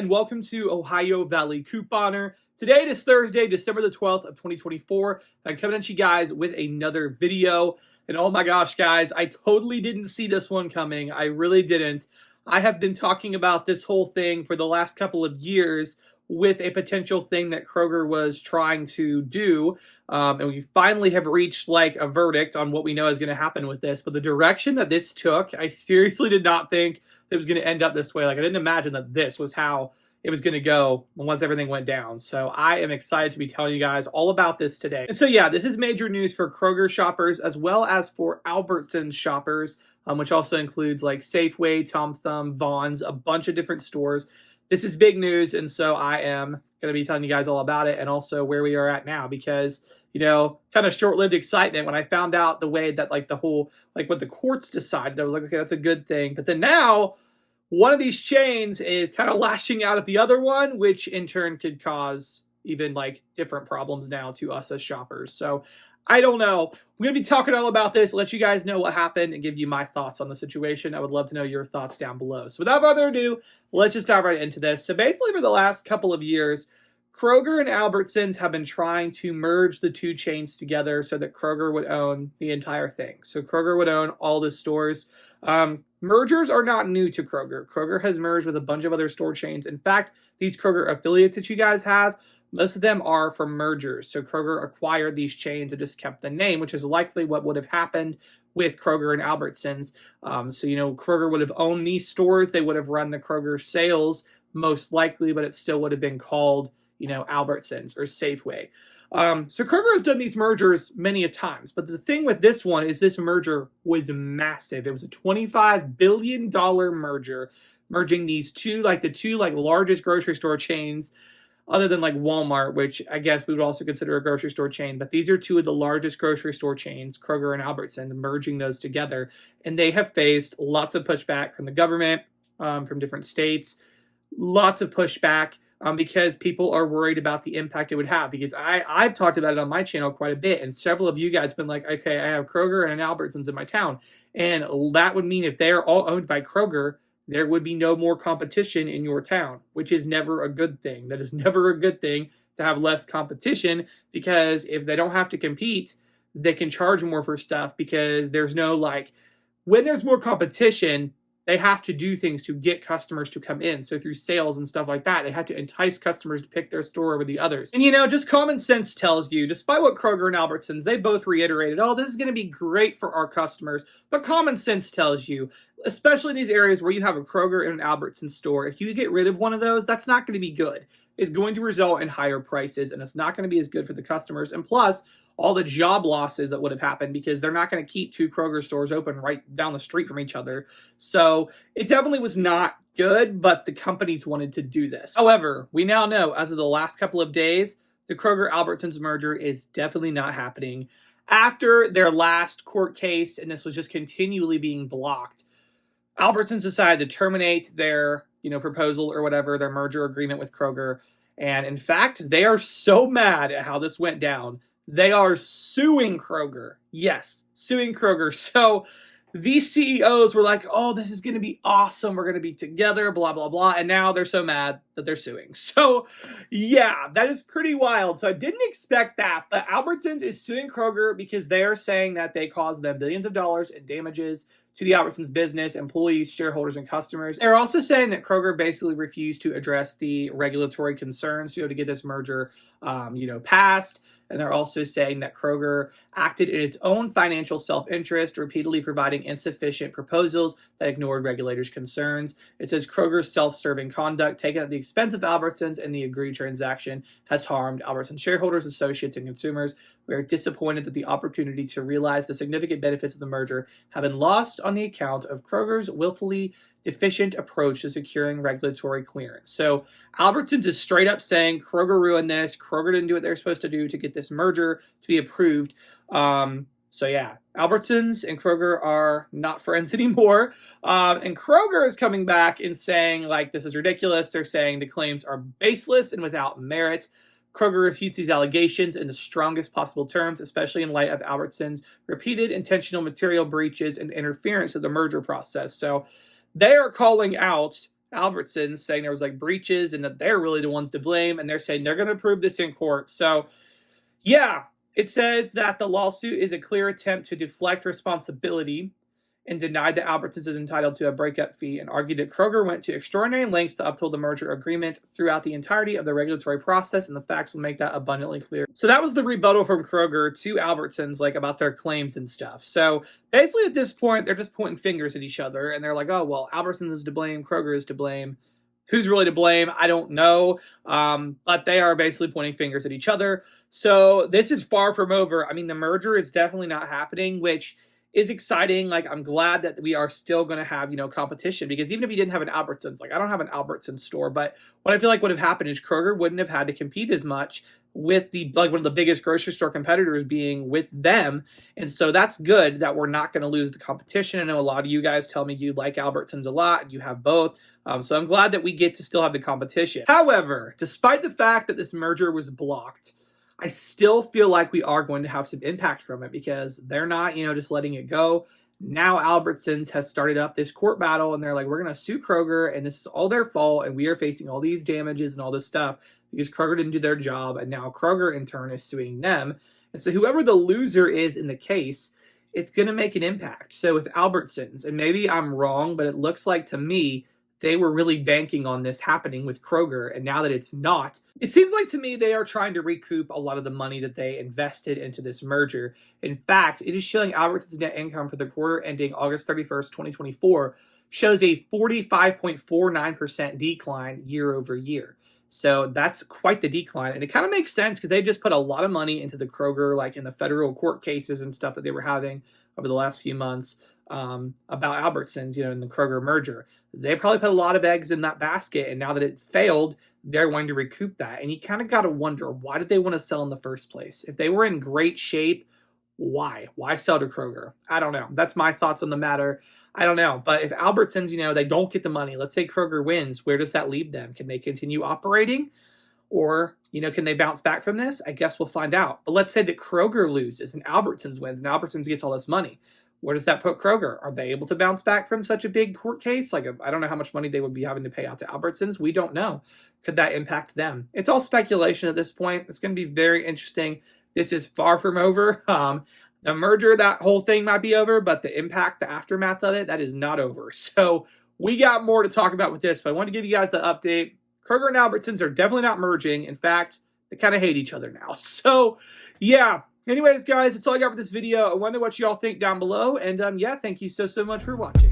and welcome to Ohio Valley Couponer. Today it is Thursday, December the 12th of 2024. I'm coming at you guys with another video. And oh my gosh, guys, I totally didn't see this one coming. I really didn't. I have been talking about this whole thing for the last couple of years with a potential thing that Kroger was trying to do. And we finally have reached like a verdict on what we know is going to happen with this. But the direction that this took, I seriously did not think it was going to end up this way. Like, I didn't imagine that this was how it was going to go once everything went down. So I am excited to be telling you guys all about this today. And so yeah, this is major news for Kroger shoppers as well as for Albertsons shoppers, which also includes like Safeway, Tom Thumb, Vons, a bunch of different stores. This is big news, and so I am going to be telling you guys all about it and also where we are at now because, you know, kind of short-lived excitement when I found out the way that like the whole, like what the courts decided. I was like, okay, that's a good thing. But then now one of these chains is kind of lashing out at the other one, which in turn could cause even like different problems now to us as shoppers. So I don't know. I'm going to be talking all about this, let you guys know what happened and give you my thoughts on the situation. I would love to know your thoughts down below. So without further ado, let's just dive right into this. So basically for the last couple of years, Kroger and Albertsons have been trying to merge the two chains together so that Kroger would own the entire thing. So Kroger would own all the stores. Mergers are not new to Kroger. Kroger has merged with a bunch of other store chains. In fact, these Kroger affiliates that you guys have, most of them are from mergers. So Kroger acquired these chains and just kept the name, which is likely what would have happened with Kroger and Albertsons. So, you know, Kroger would have owned these stores. They would have run the Kroger sales most likely, but it still would have been called, you know, Albertsons or Safeway. So Kroger has done these mergers many a times, but the thing with this one is this merger was massive. It was a $25 billion merger, merging these two largest grocery store chains, other than like Walmart, which I guess we would also consider a grocery store chain. But these are two of the largest grocery store chains, Kroger and Albertsons, merging those together. And they have faced lots of pushback from the government, from different states, lots of pushback because people are worried about the impact it would have. Because I've talked about it on my channel quite a bit. And several of you guys have been like, okay, I have Kroger and an Albertsons in my town. And that would mean if they're all owned by Kroger, there would be no more competition in your town, which is never a good thing. That is never a good thing to have less competition, because if they don't have to compete, they can charge more for stuff because there's no like, when there's more competition, they have to do things to get customers to come in. So through sales and stuff like that, they have to entice customers to pick their store over the others. And you know, just common sense tells you, despite what Kroger and Albertsons, they both reiterated, oh, this is going to be great for our customers. But common sense tells you, especially in these areas where you have a Kroger and an Albertsons store, if you get rid of one of those, that's not going to be good. It's going to result in higher prices, and it's not going to be as good for the customers. And plus, all the job losses that would have happened because they're not going to keep two Kroger stores open right down the street from each other. So it definitely was not good, but the companies wanted to do this. However, we now know as of the last couple of days, the Kroger-Albertsons merger is definitely not happening. After their last court case, and this was just continually being blocked, Albertsons decided to terminate their, you know, proposal or whatever, their merger agreement with Kroger. And in fact, they are so mad at how this went down, they are suing Kroger. Yes, suing Kroger. So these CEOs were like, oh, this is going to be awesome. We're going to be together, blah, blah, blah. And now they're so mad that they're suing. So yeah, that is pretty wild. So I didn't expect that. But Albertsons is suing Kroger because they are saying that they caused them billions of dollars in damages to the Albertsons business, employees, shareholders, and customers. They're also saying that Kroger basically refused to address the regulatory concerns to be able to get this merger, passed. And they're also saying that Kroger acted in its own financial self-interest, repeatedly providing insufficient proposals that ignored regulators' concerns. It says Kroger's self-serving conduct taken at the expense of Albertsons and the agreed transaction has harmed Albertsons shareholders, associates, and consumers. We are disappointed that the opportunity to realize the significant benefits of the merger have been lost on the account of Kroger's willfully deficient approach to securing regulatory clearance. So Albertsons is straight up saying Kroger ruined this. Kroger didn't do what they're supposed to do to get this merger to be approved. So yeah, Albertsons and Kroger are not friends anymore. And Kroger is coming back and saying, like, this is ridiculous. They're saying the claims are baseless and without merit. Kroger refutes these allegations in the strongest possible terms, especially in light of Albertsons' repeated intentional material breaches and interference of the merger process. So they are calling out Albertsons, saying there was like breaches and that they're really the ones to blame. And they're saying they're going to prove this in court. So yeah, it says that the lawsuit is a clear attempt to deflect responsibility and denied that Albertsons is entitled to a breakup fee and argued that Kroger went to extraordinary lengths to uphold the merger agreement throughout the entirety of the regulatory process, and the facts will make that abundantly clear. So that was the rebuttal from Kroger to Albertsons, like about their claims and stuff. So basically at this point, they're just pointing fingers at each other, and they're like, oh, well, Albertsons is to blame, Kroger is to blame. Who's really to blame? I don't know. But they are basically pointing fingers at each other. So this is far from over. I mean, the merger is definitely not happening, which is exciting. Like, I'm glad that we are still going to have, competition, because even if you didn't have an Albertsons, like I don't have an Albertsons store, but what I feel like would have happened is Kroger wouldn't have had to compete as much with one of the biggest grocery store competitors being with them. And so that's good that we're not going to lose the competition. I know a lot of you guys tell me you like Albertsons a lot and you have both. So I'm glad that we get to still have the competition. However, despite the fact that this merger was blocked, I still feel like we are going to have some impact from it, because they're not, just letting it go. Now Albertsons has started up this court battle, and they're like, we're going to sue Kroger, and this is all their fault, and we are facing all these damages and all this stuff because Kroger didn't do their job, and now Kroger in turn is suing them. And so whoever the loser is in the case, it's going to make an impact. So with Albertsons, and maybe I'm wrong, but it looks like to me they were really banking on this happening with Kroger, and now that it's not, it seems like to me they are trying to recoup a lot of the money that they invested into this merger. In fact, it is showing Albertsons' net income for the quarter ending August 31st, 2024, shows a 45.49% decline year over year. So that's quite the decline, and it kind of makes sense because they just put a lot of money into the Kroger, like in the federal court cases and stuff that they were having over the last few months. About Albertsons, in the Kroger merger. They probably put a lot of eggs in that basket, and now that it failed, they're wanting to recoup that. And you kind of got to wonder, why did they want to sell in the first place? If they were in great shape, why? Why sell to Kroger? I don't know. That's my thoughts on the matter. I don't know. But if Albertsons, they don't get the money, let's say Kroger wins, where does that leave them? Can they continue operating? Or, can they bounce back from this? I guess we'll find out. But let's say that Kroger loses and Albertsons wins and Albertsons gets all this money. Where does that put Kroger? Are they able to bounce back from such a big court case? Like, I don't know how much money they would be having to pay out to Albertsons. We don't know. Could that impact them? It's all speculation at this point. It's going to be very interesting. This is far from over. The merger, that whole thing might be over, but the impact, the aftermath of it, that is not over. So we got more to talk about with this, but I want to give you guys the update. Kroger and Albertsons are definitely not merging. In fact, they kind of hate each other now. So yeah. Anyways, guys, that's all I got for this video. I wonder what you all think down below. And yeah, thank you so much for watching.